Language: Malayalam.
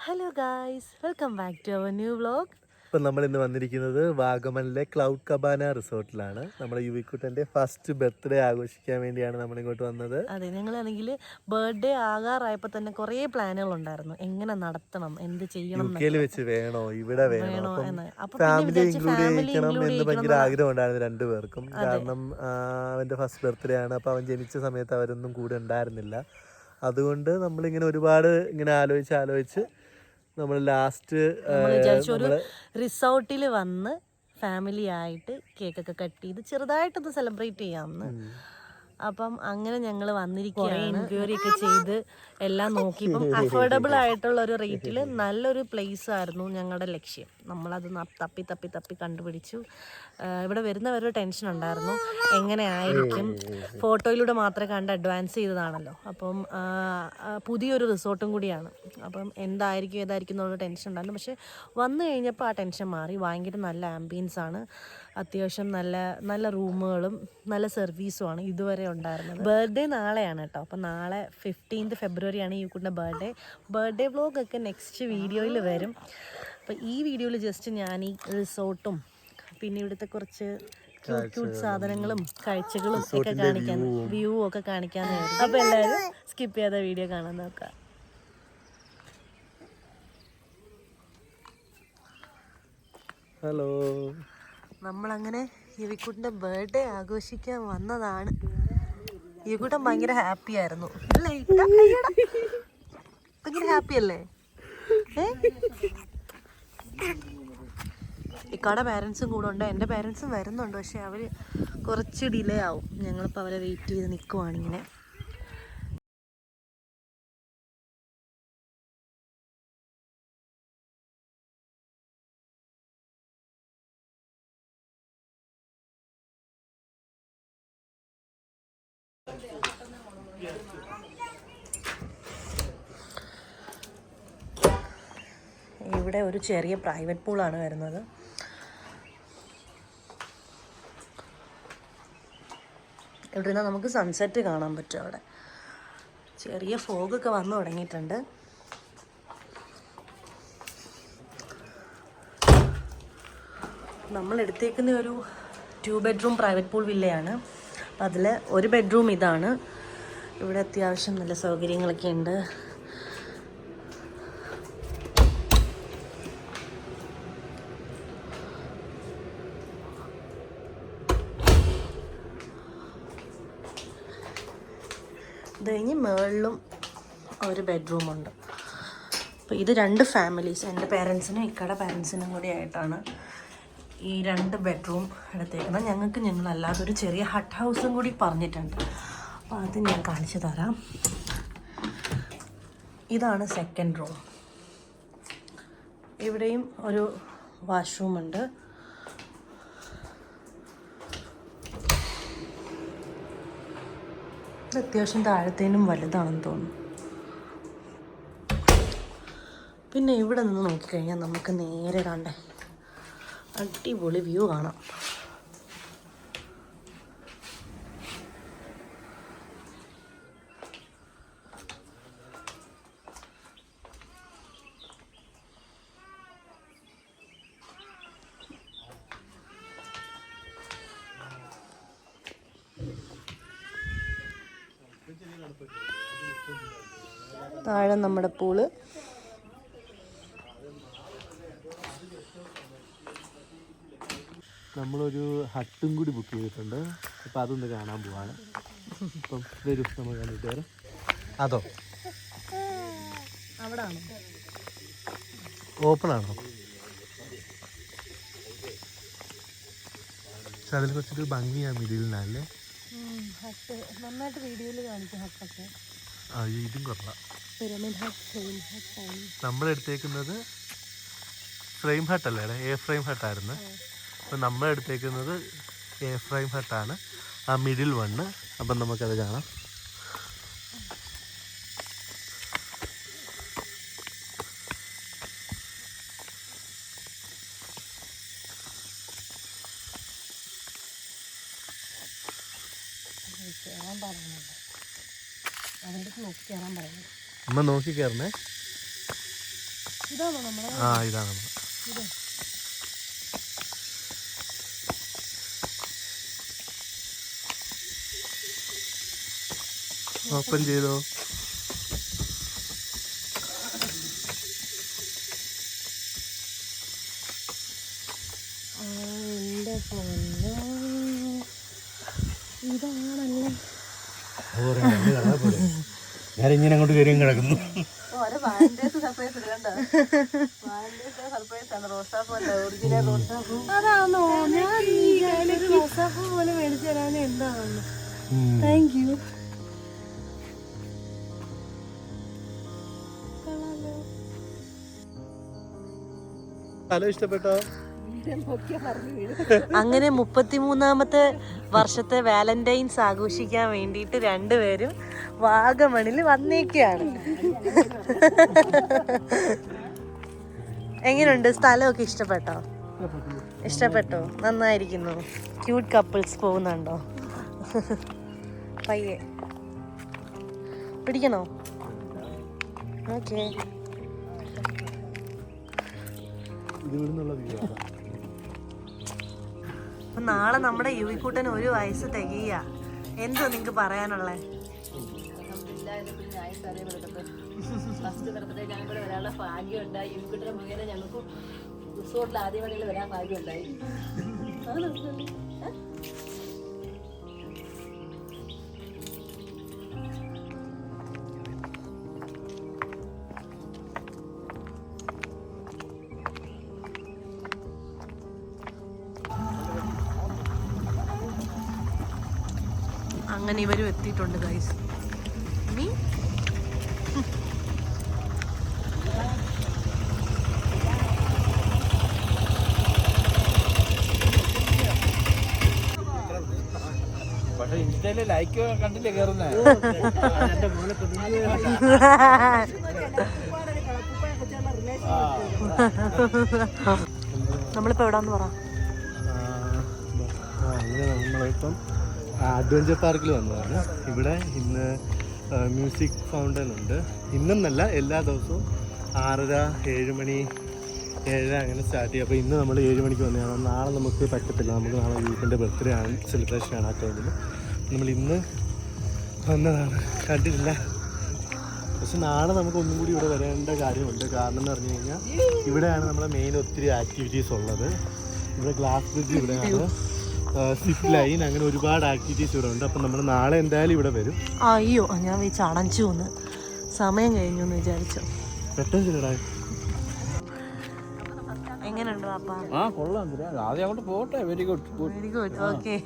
Hello guys, welcome back to our new vlog. ഇപ്പം നമ്മൾ ഇന്ന് വന്നിരിക്കുന്നത് വാഗമണിലെ ക്ലൗഡ് കബാന റിസോർട്ടിലാണ്. നമ്മുടെ യുവിക്കുട്ടൻ്റെ ഫസ്റ്റ് ബർത്ത്ഡേ ആഘോഷിക്കാൻ വേണ്ടിയാണ് നമ്മൾ ഇങ്ങോട്ട് വന്നത്. അതെ, ഞങ്ങളാണെങ്കിൽ ബർത്ത്ഡേ ആകാറായപ്പോൾ തന്നെ കുറേ പ്ലാനുകൾ ഉണ്ടായിരുന്നു. എങ്ങനെ നടത്തണം, എന്ത് ചെയ്യണം, യുകെയിൽ വെച്ച് വേണോ ഇവിടെ വേണോ, എന്ന്. അപ്പോൾ ഫാമിലി ഇൻക്ലൂഡ് ചെയ്യിക്കണം എന്ന് ഭയങ്കര ആഗ്രഹം ഉണ്ടായിരുന്നു രണ്ടുപേർക്കും. കാരണം അവൻ്റെ ഫസ്റ്റ് ബർത്ത്ഡേ ആണ്. അപ്പോൾ അവൻ ജനിച്ച സമയത്ത് അവരൊന്നും കൂടെ ഉണ്ടായിരുന്നില്ല. അതുകൊണ്ട് നമ്മളിങ്ങനെ ഒരുപാട് ഇങ്ങനെ ആലോചിച്ച് നമ്മൾ ലാസ്റ്റ് ഒരു റിസോർട്ടിൽ വന്ന് ഫാമിലി ആയിട്ട് കേക്കൊക്കെ കട്ട് ചെയ്ത് ചെറുതായിട്ടൊന്ന് സെലിബ്രേറ്റ് ചെയ്യാമെന്ന്. അപ്പം അങ്ങനെ ഞങ്ങൾ വന്നിരിക്കുകയാണ്. എൻക്വയറി ഒക്കെ ചെയ്ത് എല്ലാം നോക്കി ഇപ്പം അഫോർഡബിൾ ആയിട്ടുള്ള ഒരു റേറ്റിൽ നല്ലൊരു പ്ലേസ് ആയിരുന്നു ഞങ്ങളുടെ ലക്ഷ്യം. നമ്മളത് തപ്പി കണ്ടുപിടിച്ചു. ഇവിടെ വരുന്നവരൊരു ടെൻഷൻ ഉണ്ടായിരുന്നു, എങ്ങനെ ആയിരിക്കും, ഫോട്ടോയിലൂടെ മാത്രമേ കണ്ട് അഡ്വാൻസ് ചെയ്തതാണല്ലോ. അപ്പം പുതിയൊരു റിസോർട്ടും കൂടിയാണ്. അപ്പം ഏതായിരിക്കും എന്നുള്ള ടെൻഷൻ ഉണ്ടായിരുന്നു. പക്ഷെ വന്നു കഴിഞ്ഞപ്പോൾ ആ ടെൻഷൻ മാറി. ഭയങ്കര നല്ല ആംബിയൻസ് ആണ്, അത്യാവശ്യം നല്ല റൂമുകളും നല്ല സർവീസുമാണ് ഇതുവരെ ഉണ്ടായിരുന്നത്. ബർത്ത്ഡേ നാളെയാണ് കേട്ടോ. അപ്പോൾ നാളെ 15 ഫെബ്രുവരിയാണ് ഈ കുട്ടിൻ്റെ ബർത്ത്ഡേ വ്ലോഗൊക്കെ നെക്സ്റ്റ് വീഡിയോയിൽ വരും. അപ്പോൾ ഈ വീഡിയോയിൽ ജസ്റ്റ് ഞാൻ ഈ റിസോർട്ടും പിന്നെ ഇവിടുത്തെ കുറച്ച് ക്യൂട്ട് സാധനങ്ങളും കാഴ്ചകളും ഒക്കെ കാണിക്കാൻ, വ്യൂ ഒക്കെ കാണിക്കാമെന്ന് വരും. അപ്പോൾ എല്ലാവരും സ്കിപ്പ് ചെയ്യാതെ വീഡിയോ കാണാൻ നോക്കാം. ഹലോ, നമ്മളങ്ങനെ യുവിക്കുട്ടിൻ്റെ ബർത്ത്ഡേ ആഘോഷിക്കാൻ വന്നതാണ്. യുവിക്കുട്ടൻ ഭയങ്കര ഹാപ്പി ആയിരുന്നു. ഭയങ്കര ഹാപ്പി അല്ലേ? ഇക്കാടെ പാരൻസും കൂടെ ഉണ്ട്, എൻ്റെ പാരൻസും വരുന്നുണ്ട്. പക്ഷെ അവർ കുറച്ച് ഡിലേ ആവും. ഞങ്ങളിപ്പോൾ അവരെ വെയിറ്റ് ചെയ്ത് നിൽക്കുവാണിങ്ങനെ. ഇവിടെ ഒരു ചെറിയ പ്രൈവറ്റ് പൂളാണ് വരുന്നത്. ഇവിടെ നിന്ന് നമുക്ക് സൺസെറ്റ് കാണാൻ പറ്റും. അവിടെ ചെറിയ ഫോഗൊക്കെ വന്നു തുടങ്ങിയിട്ടുണ്ട്. നമ്മൾ എടുത്തേക്കുന്ന ഒരു 2 ബെഡ്റൂം പ്രൈവറ്റ് പൂൾ വില്ലയാണ്. അപ്പം അതിൽ ഒരു ബെഡ്റൂം ഇതാണ്. ഇവിടെ അത്യാവശ്യം നല്ല സൗകര്യങ്ങളൊക്കെ ഉണ്ട്. ഇത് കഴിഞ്ഞ് മുകളിലും ഒരു ബെഡ്റൂമുണ്ട്. അപ്പോൾ ഇത് 2 ഫാമിലീസ്, എൻ്റെ പേരൻസിനും ഇക്കടെ പേരൻസിനും കൂടി ആയിട്ടാണ് ഈ 2 ബെഡ്റൂം എടുത്തേക്കുന്നത്. ഞങ്ങളല്ലാതൊരു ചെറിയ ഹട്ട് ഹൗസും കൂടി പറഞ്ഞിട്ടുണ്ട്. അപ്പോൾ അത് ഞാൻ കാണിച്ചു തരാം. ഇതാണ് സെക്കൻഡ് റൂം. ഇവിടെയും ഒരു വാഷ്റൂമുണ്ട്. അത്യാവശ്യം താഴത്തേനും വലുതാണെന്ന് തോന്നുന്നു. പിന്നെ ഇവിടെ നിന്ന് നോക്കിക്കഴിഞ്ഞാൽ നമുക്ക് നേരെ കണ്ടേ അടിപൊളി വ്യൂ കാണാം. താഴെ നമ്മുടെ പൂള്. നമ്മളൊരു ഹട്ടും കൂടി ബുക്ക് ചെയ്തിട്ടുണ്ട്. അപ്പം അതൊന്ന് കാണാൻ പോവാണ്. അപ്പം വരും, നമ്മൾ കണ്ടിട്ട് വരാം. അതോ അവിടെ ഓപ്പൺ ആണോ? പക്ഷെ അതിൽ കുറച്ചൊരു ഭംഗിയാണ് മിഡിലിനല്ലേ. ഹട്ട് നന്നായിട്ട് വീഡിയോയിൽ കാണിക്കും ഹട്ടൊക്കെ. ഇതും കൊള്ളാം. നമ്മൾ നമ്മളെടുത്തേക്കുന്നത് ഫ്രെയിം ഹട്ടല്ലേ, എ ഫ്രെയിം ഹട്ടായിരുന്നു. അപ്പം നമ്മളെടുത്തേക്കുന്നത് എ ഫ്രെയിം ഹട്ടാണ്, ആ മിഡിൽ വണ്ണ്. അപ്പം നമുക്കത് കാണാം. അമ്മ നോക്കി കയറണേ. ഇതാണോ നമ്മളെ ആ ഇതാണ് ഓപ്പൺ ചെയ്തോ. എന്റെ പൊന്നോ, ഇതാണല്ലേ. ഞാനിങ്ങനെ അങ്ങോട്ട് കയറിയും കിടക്കുന്നു. അതാണോ, ഞാൻ റോസാപ്പൂ പോലെ മേടിച്ചു തരാൻ എന്താണെന്ന്. Thank you. സ്ഥലം ഇഷ്ടപ്പെട്ടോ? അങ്ങനെ 33ാമത്തെ വർഷത്തെ വാലന്റൈൻസ് ആഘോഷിക്കാൻ വേണ്ടിയിട്ട് രണ്ടുപേരും വാഗമണിൽ വന്നേക്കാണ്. എങ്ങനെയുണ്ട്? സ്ഥലമൊക്കെ ഇഷ്ടപ്പെട്ടോ? ഇഷ്ടപ്പെട്ടോ? നന്നായിരിക്കുന്നു. ക്യൂട്ട് കപ്പിൾസ് പോകുന്നുണ്ടോ? പയ്യെ പിടിക്കണോ? ഓക്കെ. നാളെ നമ്മുടെ യുവിക്കൂട്ടന് 1 വയസ്സ് തികയ. എന്തോ നിങ്ങക്ക് പറയാനുള്ളേ? ഭാഗ്യമുണ്ടായി. യുവിക്കുട്ടന് മുഖേന ഞങ്ങൾക്ക് റിസോർട്ടിൽ ആദ്യമായിട്ട് വരാൻ ഭാഗ്യമുണ്ടായി. അങ്ങനെ ഇവരും എത്തിയിട്ടുണ്ട് ഗൈസ്. നീ പക്ഷെ ഇൻസ്റ്റയില് ലൈക്ക് കണ്ടില്ലേ കേറുന്നേ? നമ്മളിപ്പോ എവിടാന്ന് പറ. അങ്ങനെ നമ്മളിപ്പം അഡ്വഞ്ചർ പാർക്കിൽ വന്നതാണ്. ഇവിടെ ഇന്ന് മ്യൂസിക് ഫൗണ്ടൻ ഉണ്ട്. ഇന്നെന്നല്ല, എല്ലാ ദിവസവും 6:30, 7 മണി, 7 അങ്ങനെ സ്റ്റാർട്ട് ചെയ്യും. അപ്പോൾ ഇന്ന് നമ്മൾ 7 മണിക്ക് വന്നതാണ്. നാളെ നമുക്ക് പറ്റത്തില്ല. നമുക്ക് നാളെ യൂത്തിൻ്റെ ബർത്ത്ഡേ ആണ്, സെലിബ്രേഷനാണ് ആ ടൈമിൽ. നമ്മൾ ഇന്ന് വന്നതാണ്, കണ്ടിട്ടില്ല. പക്ഷെ നാളെ നമുക്ക് ഒന്നും കൂടി ഇവിടെ വരേണ്ട കാര്യമുണ്ട്. കാരണം എന്ന് പറഞ്ഞു കഴിഞ്ഞാൽ ഇവിടെയാണ് നമ്മളെ മെയിൻ ഒത്തിരി ആക്ടിവിറ്റീസ് ഉള്ളത്. ഇവിടെ ഗ്ലാസ് ബ്രിഡ്ജ്, ഇവിടെയാണ് സിപ്പ് ലൈൻ, അങ്ങനെ ഒരുപാട് ആക്ടിവിറ്റീസ് ഇവിടെ ഉണ്ട്. അപ്പം നമ്മൾ നാളെ എന്തായാലും ഇവിടെ വരും. അയ്യോ, ഞാൻ വെച്ച് അടച്ചു ഒന്ന് സമയം കഴിഞ്ഞു എന്ന് വിചാരിച്ചു. പെട്ടെന്ന് ചിലടാ. എങ്ങനെയുണ്ട് പാപ്പ? കൊള്ളാം. ആദ്യം അങ്ങോട്ട് പോട്ടെ. Very good. Very good. Okay.